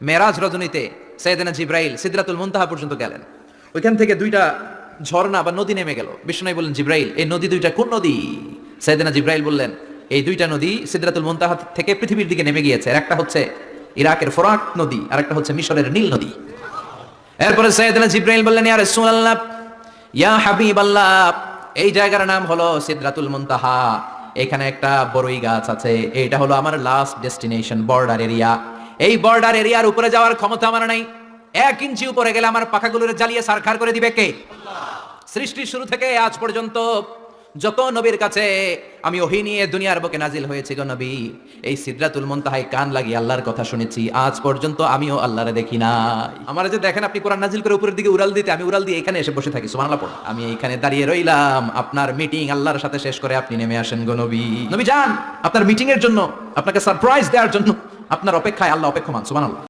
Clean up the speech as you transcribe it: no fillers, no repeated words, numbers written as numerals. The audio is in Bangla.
মেরাজ রজনীতে সাইয়েদনা জিব্রাইল সিদরাতুল মুনতাহা পর্যন্ত গেলেন। ওইখান থেকে দুইটা ঝর্ণা বা নদী নেমে গেল। বিষ্ণু বললেন, জিব্রাইল, এই নদী দুইটা কোন নদী? সাইয়েদনা জিব্রাইল বললেন, এই দুইটা নদী সিদরাতুল মুনতাহা থেকে পৃথিবীর দিকে নেমে গিয়েছে। একটা হচ্ছে ইরাকের ফোরাত নদী, আর একটা হচ্ছে মিশরের নীল নদী। এরপরে সাইয়েদনা জিব্রাইল বললেন, ইয়া রাসূলুল্লাহ, ইয়া হাবিবাল্লাহ, এই জায়গার নাম হলো সিদরাতুল মুনতাহা। এখানে একটা বড়ই গাছ আছে, এটা হলো আমার লাস্ট ডেস্টিনেশন, বর্ডার এরিয়া। এই বর্ডার এরিয়ার উপরে যাওয়ার ক্ষমতা আমার নাই। 1 ইঞ্চি উপরে গেলে আমার পাখাগুলোরে জ্বালিয়ে সারখার করে দিবে কে? সৃষ্টির শুরু থেকে আজ পর্যন্ত যত নবীর কাছে আমি ওহী নিয়ে দুনিয়ার বুকে নাজিল হয়েছি গো নবী, এই সিদরাতুল মুনতাহায় কান লাগিয়ে আল্লাহর কথা শুনেছি। আজ পর্যন্ত আমিও আল্লাহরে দেখি নাই। আমার যে দেখেন আপনি কোরআন নাজিল করে উপরের দিকে উড়াল দিতে, আমি উড়াল দিয়ে এখানে এসে বসে থাকি। সুবহানাল্লাহ পড়ুন। আমি এইখানে দাঁড়িয়ে রইলাম, আপনার মিটিং আল্লাহর সাথে শেষ করে আপনি নেমে আসেন গো নবী। নবী যান, আপনার মিটিং এর জন্য, আপনাকে সারপ্রাইজ দেওয়ার জন্য আপনার অপেক্ষায় আল্লাহ অপেক্ষমান। সুবহানাল্লাহ।